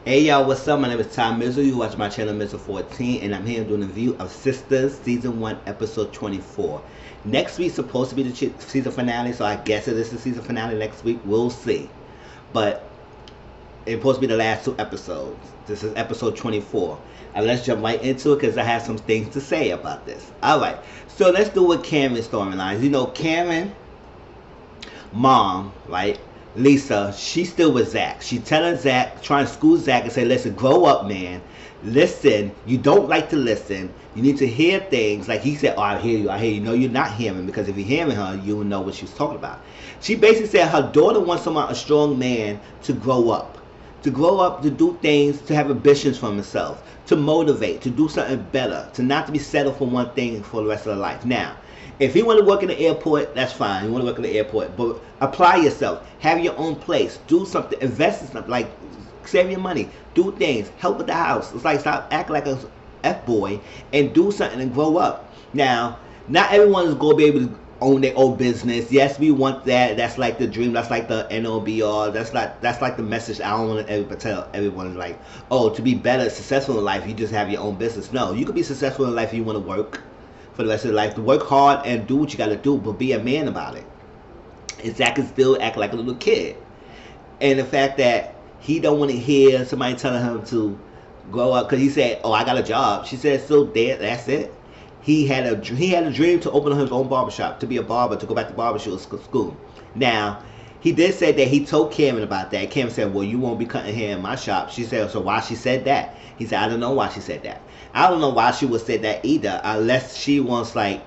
Hey y'all, what's up? My name is Tom Mizzle. You watch my channel Mizzle 14, and I'm here doing a review of Sistas Season 1, Episode 24. Next week's supposed to be the season finale, so I guess it is the season finale next week. We'll see. But it's supposed to be the last two episodes. This is Episode 24. And let's jump right into it because I have some things to say about this. Alright, so let's do with Karen's storylines. You know, Karen, mom, right? Lisa, she's still with Zach. She's telling Zach, trying to school Zach and say, listen, grow up, man. Listen, you don't like to listen. You need to hear things. Like he said, oh, I hear you, I hear you. No, you're not hearing, because if you're hearing her, you will know what she was talking about. She basically said her daughter wants someone, a strong man, to grow up. To grow up, to do things, to have ambitions for himself, to motivate, to do something better, to not to be settled for one thing for the rest of their life. Now, if you want to work in the airport, that's fine. You want to work in the airport, but apply yourself. Have your own place. Do something. Invest in something. Like save your money. Do things. Help with the house. It's like stop acting like a F-boy and do something and grow up. Now, not everyone is going to be able to own their own business. Yes, we want that. That's like the dream. That's like the NOBR. That's like the message. I don't want to ever tell everyone like, oh, to be better, successful in life, you just have your own business. No, you could be successful in life if you want to work for the rest of your life. To work hard and do what you got to do, but be a man about it. And Zach is still acting like a little kid. And the fact that he don't want to hear somebody telling him to grow up, because he said, oh, I got a job. She said, so there, that's it. He had a dream to open his own barbershop, to be a barber, to go back to barbershop school. Now, he did say that he told Karen about that. Karen said, well, you won't be cutting hair in my shop. She said, so why she said that? He said, I don't know why she said that. I don't know why she would say that either, unless she wants, like,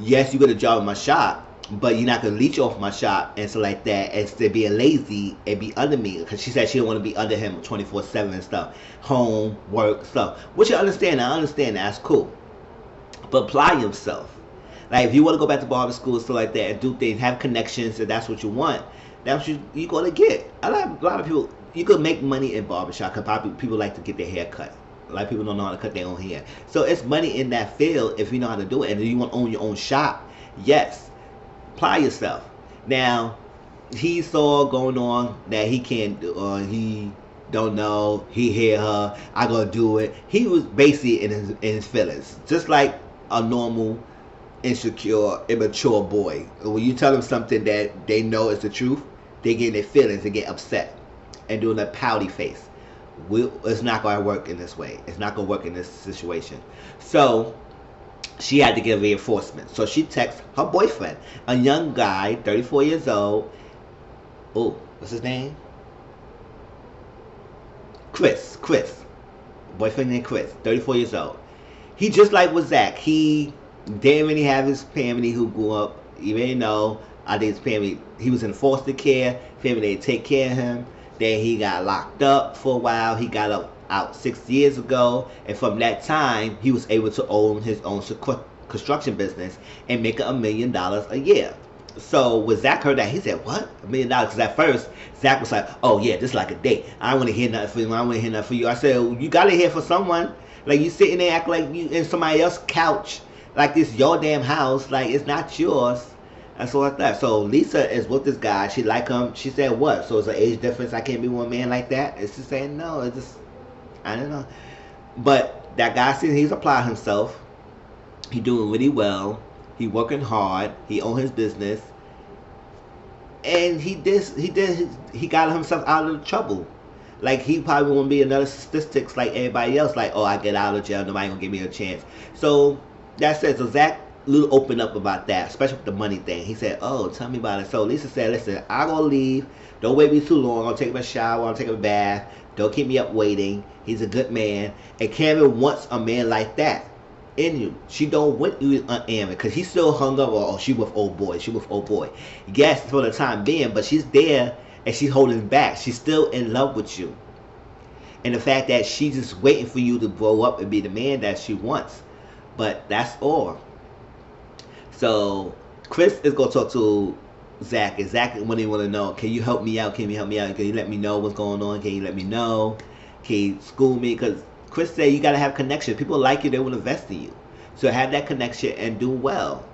yes, you get a job in my shop, but you're not going to leech off my shop and stuff like that, and to be lazy and be under me. Because she said she don't want to be under him 24/7 and stuff. Home, work, stuff. Which I understand. I understand that. That's cool. But apply yourself. Like, if you want to go back to barber school and stuff like that and do things, have connections, and that's what you want, that's what you're going to get. A lot of people, you could make money in barbershop because people like to get their hair cut. A lot of people don't know how to cut their own hair. So it's money in that field if you know how to do it. And if you want to own your own shop, yes, apply yourself. Now, he saw going on that he can't do, he don't know, he hear her, I gonna do it. He was basically in his feelings. Just like a normal, insecure, immature boy. When you tell them something that they know is the truth, they get in their feelings and get upset and doing a pouty face. It's not going to work in this way. It's not going to work in this situation. So she had to get reinforcement. So she texts her boyfriend, a young guy, 34 years old. Oh, what's his name? Chris. Boyfriend named Chris, 34 years old. He just like with Zach. He didn't really have his family who grew up. You may know, I think his family, he was in foster care. Family didn't take care of him. Then he got locked up for a while. He got out 6 years ago. And from that time, he was able to own his own construction business and make $1 million a year. So when Zach heard that, he said, what? $1 million? Because at first, Zach was like, oh yeah, this is like a date. I don't want to hear nothing for you. I don't want to hear nothing for you. I said, you got to hear for someone. Like, you sitting there acting like you in somebody else's couch. Like this your damn house. Like, it's not yours. And so like that. So Lisa is with this guy. She like him. She said what? So it's an age difference. I can't be one man like that. It's just saying no. It's just, I don't know. But that guy says he's applied himself. He doing really well. He working hard. He own his business. And he got himself out of the trouble. Like, he probably won't be another statistics like everybody else. Like, oh, I get out of jail. Nobody gonna give me a chance. So that's it. So Zach little open up about that, especially with the money thing. He said, oh, tell me about it. So Lisa said, listen, I'm gonna leave. Don't wait me too long. I'm gonna take a shower. I'm gonna take a bath. Don't keep me up waiting. He's a good man. And Karen wants a man like that in you. She don't want you Aaron, because he's still hung up. Oh, she with old boy. She with old boy. Yes, for the time being, but she's there and she's holding back. She's still in love with you. And the fact that she's just waiting for you to grow up and be the man that she wants. But that's all. So Chris is gonna talk to Zach, and Zach when they want to know, can you help me out? Can you help me out? Can you let me know what's going on? Can you let me know? Can you school me? Because Chris said you gotta have connection. People like you, they will invest in you. So have that connection and do well,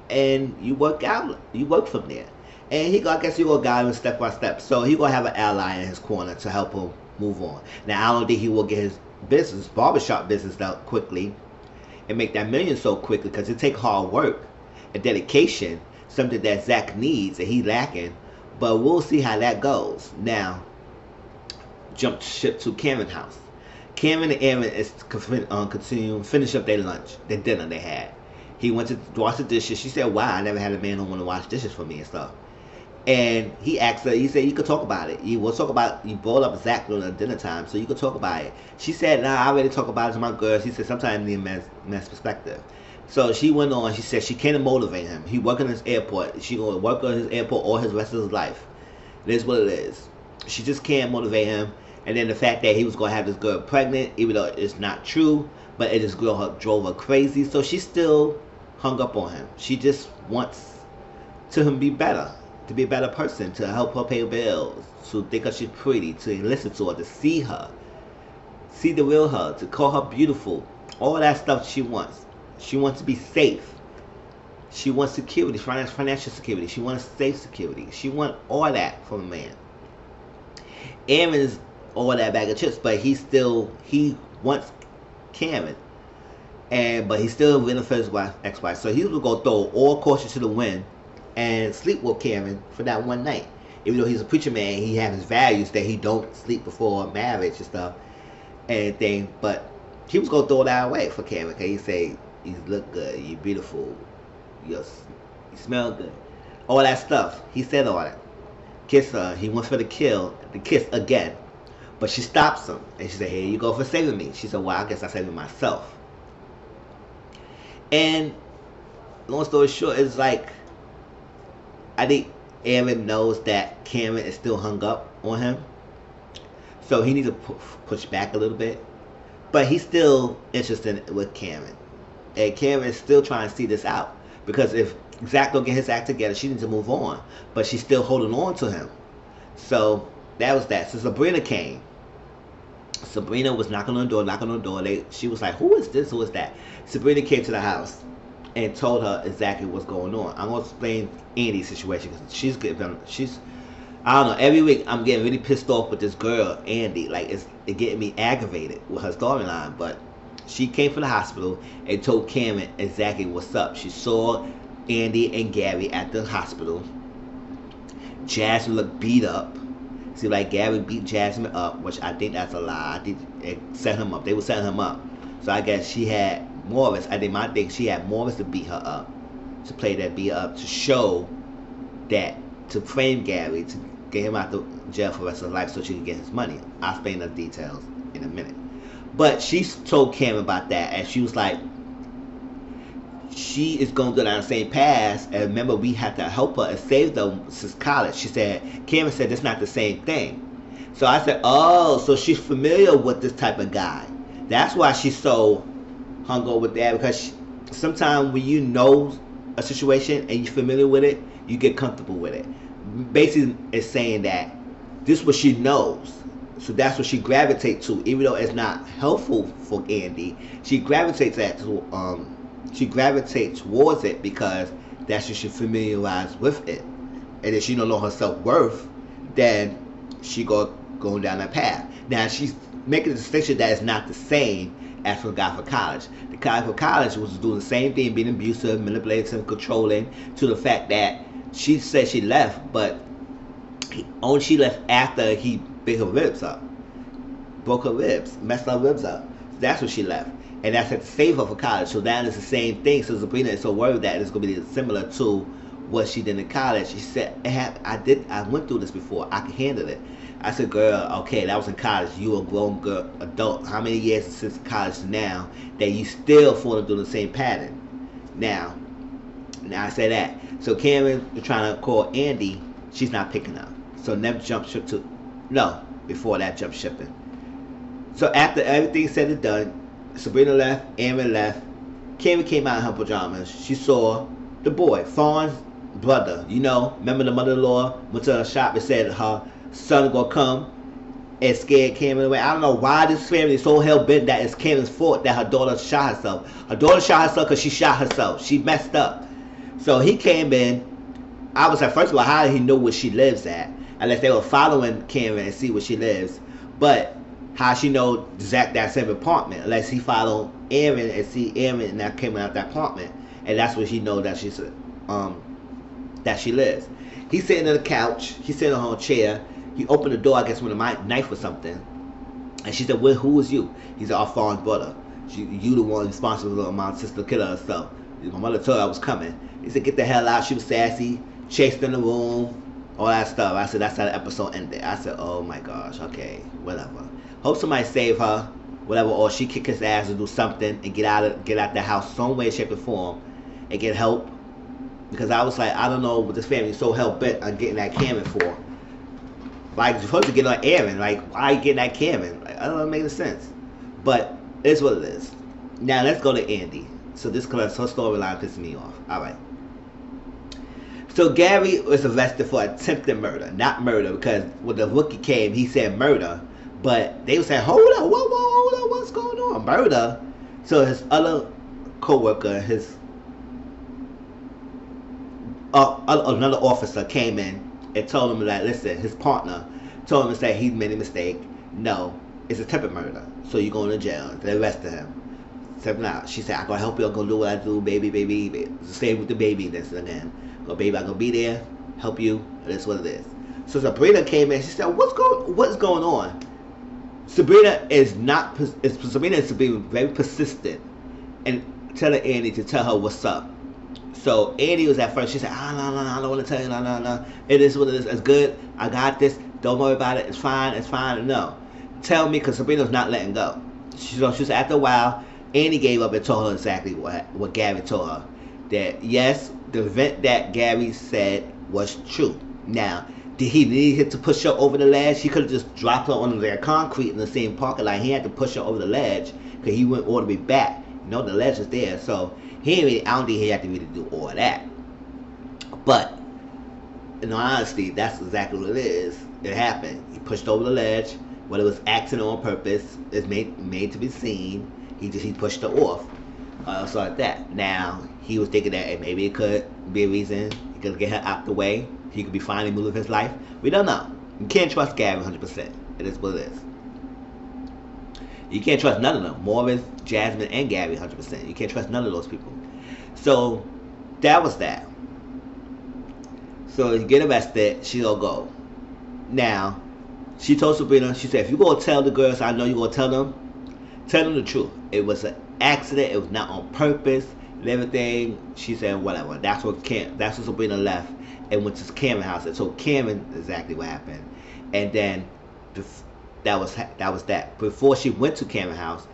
and you work out. You work from there. And I guess he gonna guide him step by step. So he gonna have an ally in his corner to help him move on. Now I don't think he will get his barbershop business out quickly and make that million so quickly, because it take hard work and dedication, something that Zach needs and he lacking. But we'll see how that goes. Now, jump ship to Cameron's house. Cameron and Aaron is continuing finish up their lunch, their dinner they had. He went to wash the dishes. She said, "Wow, I never had a man who want to wash dishes for me and stuff." And he asked her, he said, "You could talk about it. You brought up Zach during the dinner time, so you could talk about it." She said, "Nah, I already talk about it to my girls." He said, "Sometimes you need a man's perspective." So she went on, she said she can't motivate him. He working in his airport. She going to work on his airport all his rest of his life. It is what it is. She just can't motivate him. And then the fact that he was going to have this girl pregnant, even though it's not true, but it just drove her crazy. So she still hung up on him. She just wants to him be better, to be a better person, to help her pay bills, to think her she's pretty, to listen to her, to see her, see the real her, to call her beautiful. All that stuff she wants. She wants to be safe. She wants security, financial security. She wants safe security. She wants all that from a man. Aaron's all that bag of chips, but he wants Cameron. But he's still winning for his ex-wife. So he's going to throw all caution to the wind and sleep with Cameron for that one night. Even though he's a preacher man, he has his values that he don't sleep before marriage and stuff and thing. But he was going to throw that away for Cameron, because he say, "You look good, you beautiful, you smell good." All that stuff. He said all that. Kiss her. He wants her to kiss again. But she stops him. And she said, "Here you go for saving me." She said, "Well, I guess I saved myself." And long story short, it's like, I think Aaron knows that Cameron is still hung up on him. So he needs to push back a little bit. But he's still interested with Cameron. And Cameron is still trying to see this out. Because if Zach don't get his act together, she needs to move on. But she's still holding on to him. So that was that. So Sabrina came. Sabrina was knocking on the door. She was like, "Who is this? Who is that?" Sabrina came to the house and told her exactly what's going on. I'm going to explain Andy's situation, because I don't know, every week I'm getting really pissed off with this girl, Andy. Like, it's getting me aggravated with her storyline. But she came from the hospital and told Cameron exactly what's up. She saw Andy and Gary at the hospital. Jasmine looked beat up. See, like, Gary beat Jasmine up, which I think that's a lie. I think it set him up. They were setting him up. So I guess she had Morris. I think she had Morris to beat her up, to play that beat her up, to show that, to frame Gary, to get him out the jail for the rest of his life so she could get his money. I'll explain the details in a minute. But she told Cameron about that, and she was like, she is going to go down the same path, and remember, we have to help her and save them since college. She said, Cameron said, "That's not the same thing." So I said, "Oh, so she's familiar with this type of guy. That's why she's so hung over with that," because sometimes when you know a situation and you're familiar with it, you get comfortable with it. Basically, it's saying that this is what she knows. So that's what she gravitates to, even though it's not helpful for Andy. She gravitates towards it because that's what she's familiarized with it. And if she don't know her self-worth, then she going down that path. Now, she's making a distinction that it's not the same as for the guy for college. The guy for college was doing the same thing, being abusive, manipulative, controlling, to the fact that she said she left, but she left after he broke her ribs, messed her ribs up. That's what she left. And that's to save her for college. So now it's the same thing. So Sabrina is so worried that it's going to be similar to what she did in college. She said, I went through this before. I can handle it. I said, "Girl, okay, that was in college. You a grown girl, adult. How many years since college to now that you still falling through the same pattern?" Now I say that. So Cameron is trying to call Andy. She's not picking up. So never jump ship to, no, before that jump shipping. So after everything's said and done, Sabrina left, Aaron left, Cameron came out in her pajamas. She saw the boy, Fawn's brother. You know, remember the mother-in-law went to the shop and said her son gonna come and scared Cameron away. I don't know why this family is so hell-bent that it's Cameron's fault that her daughter shot herself. Her daughter shot herself because she shot herself. She messed up. So he came in I was like, first of all, how did he know where she lives at? Unless they were following Cameron and see where she lives. But how she know that same apartment? Unless he followed Aaron and see Aaron and that came out that apartment, and that's where he know that that she lives. He's sitting on the couch. He's sitting on her chair. He opened the door, I guess, with a knife or something. And she said, well, who is you? He said, our father's brother. You the one responsible for my sister killing herself. My mother told her I was coming. He said, get the hell out. She was sassy, chased in the room, all that stuff. I said, that's how the episode ended. I said, oh my gosh, okay, whatever. Hope somebody save her, whatever, or she kick his ass or do something and get out the house some way, shape, or form and get help. Because I was like, I don't know what this family is so hell bent on getting that Cameron for. Like, you're supposed to get on Aaron. Like, why are you getting that Cameron? Like, I don't know, it makes sense. But it's what it is. Now, let's go to Andy. So this her storyline pisses me off. Alright. So Gary was arrested for attempted murder, not murder, because when the rookie came, he said murder. But they were saying, hold up, hold up, what's going on? Murder. So his other co-worker, his another officer came in and told him that, listen, his partner told him to say he made a mistake. No, it's attempted murder. So you're going to jail. They arrested him. Stepping out. She said, I'm going to help you. I'm going to do what I do, baby. Same with the baby. This again. Go, baby, I'm going to be there, help you. That's what it is. So Sabrina came in. She said, what's going on? Sabrina is being very persistent and telling Andy to tell her what's up. So Andy was at first, she said, no, I don't want to tell you, no. It is what it is. It's good. I got this. Don't worry about it. It's fine. No. Tell me, because Sabrina's not letting go. She said after a while, Andy gave up and told her exactly what Gary told her. That yes, the event that Gary said was true. Now, did he need to push her over the ledge? He could have just dropped her on their concrete in the same parking lot. He had to push her over the ledge because he went all the way back. You know, the ledge was there. So I don't think he had to really do all of that. But in all honesty, that's exactly what it is. It happened. He pushed over the ledge. Whether it was accident or on purpose, it's made to be seen. He pushed her off. So like that. Now, he was thinking that maybe it could be a reason. He could get her out the way. He could be finally moving his life. We don't know. You can't trust Gary 100%. It is what it is. You can't trust none of them. Morris, Jasmine, and Gary 100%. You can't trust none of those people. So, that was that. So, you get arrested, she'll go. Now, she told Sabrina, she said, if you're going to tell the girls, I know you're going to tell them the truth. It was an accident. It was not on purpose and everything. She said, whatever. That's what Sabrina left and went to Cameron's house and told Cameron exactly what happened. And then that was that. Before she went to Cameron's house,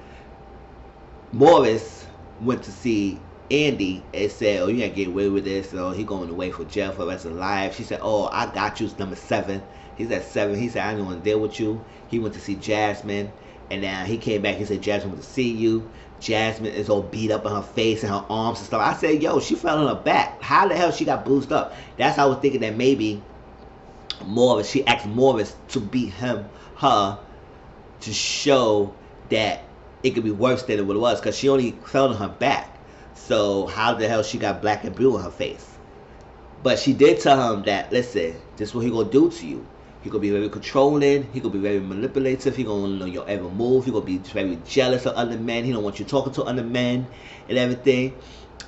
Morris went to see Andy and said, oh, you ain't get away with this. So he going away for jail for the rest of his life. She said, oh, I got you. It's number 7. He's at 7. He said, I don't want to deal with you. He went to see Jasmine. And now he came back. He said, Jasmine went to see you. Jasmine is all beat up on her face and her arms and stuff. I said, yo, she fell on her back. How the hell she got bruised up? That's how I was thinking that maybe Morris, she asked Morris to beat her to show that it could be worse than what it was, because she only fell on her back. So how the hell she got black and blue on her face? But she did tell him that, listen, this is what he gonna do to you. He gonna be very controlling. He gonna be very manipulative. He gonna know your every move. He gonna be very jealous of other men. He don't want you talking to other men and everything.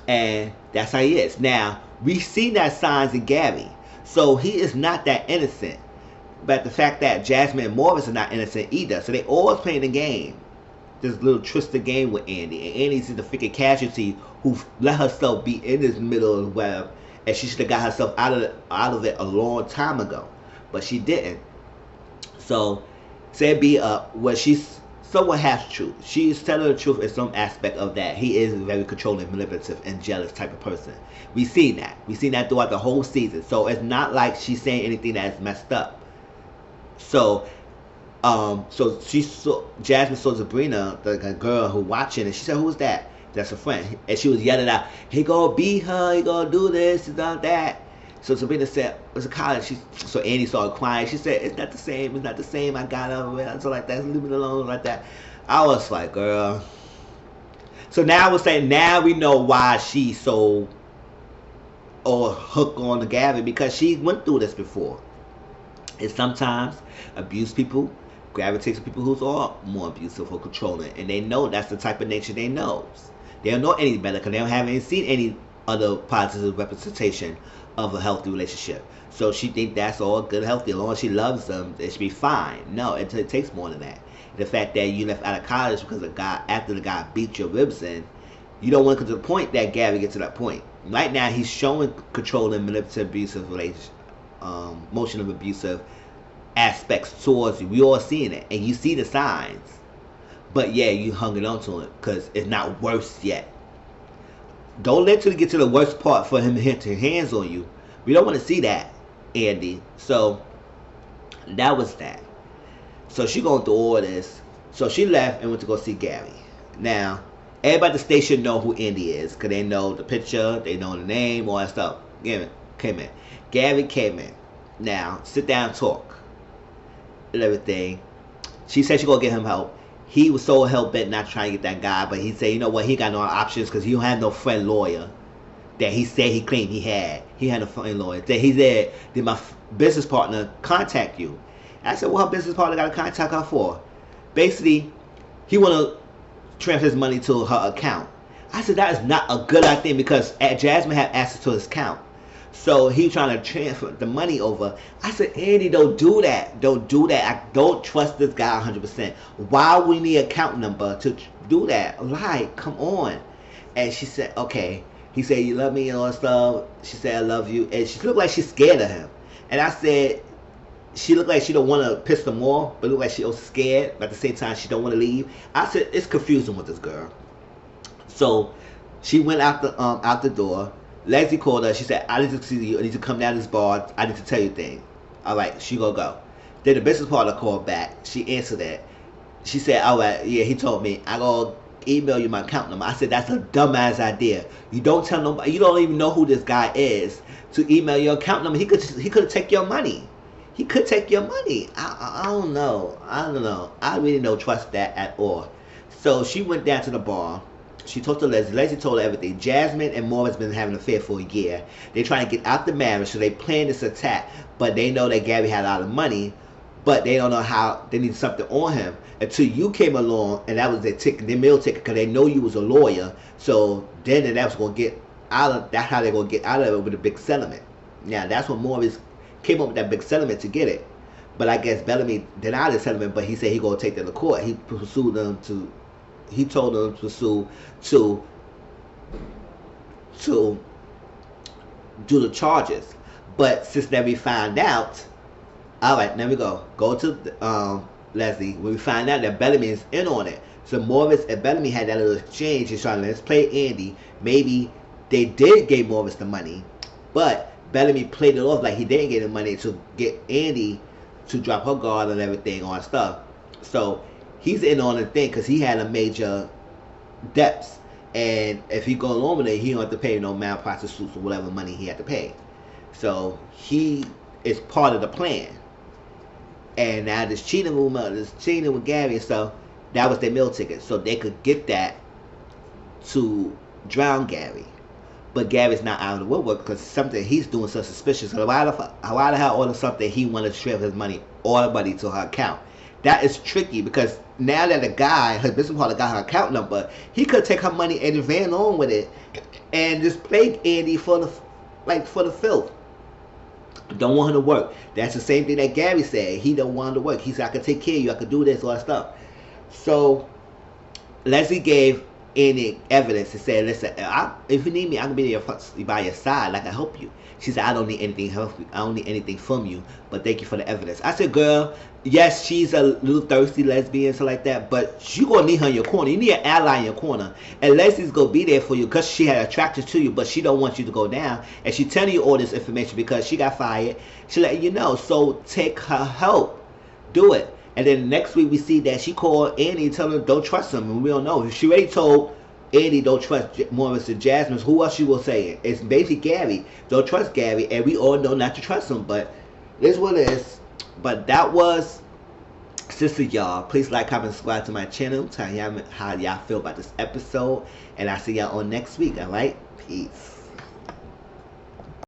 And that's how he is. Now, we've seen that signs in Gary. So he is not that innocent. But the fact that Jasmine and Morris are not innocent either. So they always playing the game. This little twisted game with Andy. And Andy's the freaking casualty who let herself be in this middle of the web. And she should have got herself out of it a long time ago. But she didn't. So, said be up. Well, she's somewhat half truth. She's telling the truth in some aspect of that. He is a very controlling, manipulative, and jealous type of person. We've seen that. We've seen that throughout the whole season. So, it's not like she's saying anything that's messed up. So, Jasmine saw Sabrina, the girl who watching, and she said, who's that? That's a friend. And she was yelling out, he gonna beat her, he gonna do this, he done that. So Sabrina said, it's a college. So Andy started crying. She said, it's not the same. I got her. So like that, leave me alone like that. I was like, girl. So now we're saying, now we know why she's so or hook on to Gabby because she went through this before. And sometimes abuse people gravitate to people who's all more abusive or controlling, and they know that's the type of nature they know. They don't know any better because they don't haven't seen any other positive representation of a healthy relationship. So she think that's all good, healthy. As long as she loves them, it should be fine. No, it takes more than that. The fact that you left out of college because the guy, after the guy beat your ribs in, you don't want to get to the point that Gary gets to that point. Right now, he's showing controlling, manipulative, abusive relationship, motion of abusive aspects towards you. We all seeing it, and you see the signs. But yeah, you hung it on to it because it's not worse yet. Don't let till get to the worst part for him to hit his hands on you. We don't want to see that, Andy. So that was that. So she going through all this. So she left and went to go see Gary. Now, everybody at the station know who Andy is because they know the picture, they know the name, all that stuff. Came in. Gary came in. Now, sit down and talk and everything. She said she gonna get him help. He was so hell-bent not trying to get that guy, but he said, you know what, he got no options because he don't have no friend lawyer that he said he claimed he had. He had a friend lawyer. That he said, did my business partner contact you? I said, what her business partner got to contact her for? Basically, he want to transfer his money to her account. I said, that is not a good idea because Jasmine had access to his account. So he trying to transfer the money over. I said, Andy, don't do that. Don't do that. I don't trust this guy 100%. Why would we need an account number to do that? Like, come on. And she said, okay. He said, you love me and all that stuff. She said, I love you. And she looked like she's scared of him. And I said, she looked like she don't want to piss him off, but looked like she was scared. But at the same time, she don't want to leave. I said, it's confusing with this girl. So she went out the door. Leslie called her. She said, I need to see you. I need to come down to this bar. I need to tell you things. All right, she gonna go. Then the business partner called back. She answered that. She said, all right, yeah, he told me. I gonna email you my account number. I said, that's a dumbass idea. You don't tell nobody. You don't even know who this guy is to email your account number. He could take your money. He could take your money. I don't know. I don't know. I really don't trust that at all. So she went down to the bar. She talked to Leslie. Leslie told her everything. Jasmine and Morris been having an affair for a year. They're trying to get out the marriage, so they planned this attack. But they know that Gary had a lot of money, but they don't know how. They need something on him until you came along, and that was their ticket, their meal ticket, because they know you was a lawyer. So then that was gonna get out of. That's how they're gonna get out of it with a big settlement. Now that's when Morris came up with that big settlement to get it. But I guess Bellamy denied the settlement, but he said he gonna take them to court. He pursued them to. He told them to sue to do the charges. But since then we found out, all right, there we go. Go to Leslie. When we find out that Bellamy is in on it. So Morris and Bellamy had that little exchange. He's trying to let's play Andy. Maybe they did give Morris the money, but Bellamy played it off like he didn't get the money to get Andy to drop her guard and everything on stuff. So he's in on the thing because he had a major debts, and if he go along with it, he don't have to pay no malpractice suits or whatever money he had to pay. So he is part of the plan. And now this cheating rumor, this cheating with Gary and stuff, that was their meal ticket, so they could get that to drown Gary. But Gary's not out of the woodwork because something he's doing so suspicious. So why the hell order something he wanted to transfer his money, all the money to her account? That is tricky because now that the guy, her business partner, got her account number, he could take her money and ran on with it and just play Andy for the filth. Don't want her to work. That's the same thing that Gary said. He don't want her to work. He said, I could take care of you. I could do this, all that stuff. So Leslie gave Andy evidence and said, listen, if you need me, I can be there by your side. Like, I help you. She said, I don't need anything help you. I don't need anything from you, but thank you for the evidence. I said, girl, yes, she's a little thirsty lesbian, so like that, but you gonna need her in your corner. You need an ally in your corner, and Leslie's gonna be there for you because she had attraction to you, but she don't want you to go down, and she telling you all this information because she got fired. She letting you know, so take her help, do it. And then next week we see that she called Andy and told her don't trust him, and we don't know. If she already told Andy don't trust Morris and Jasmine, who else she will say it? It's basically Gary. Don't trust Gary, and we all know not to trust him, but this is what it is. But that was Sistas, y'all. Please like, comment, subscribe to my channel. Tell y'all how y'all feel about this episode, and I'll see y'all on next week, alright? Peace.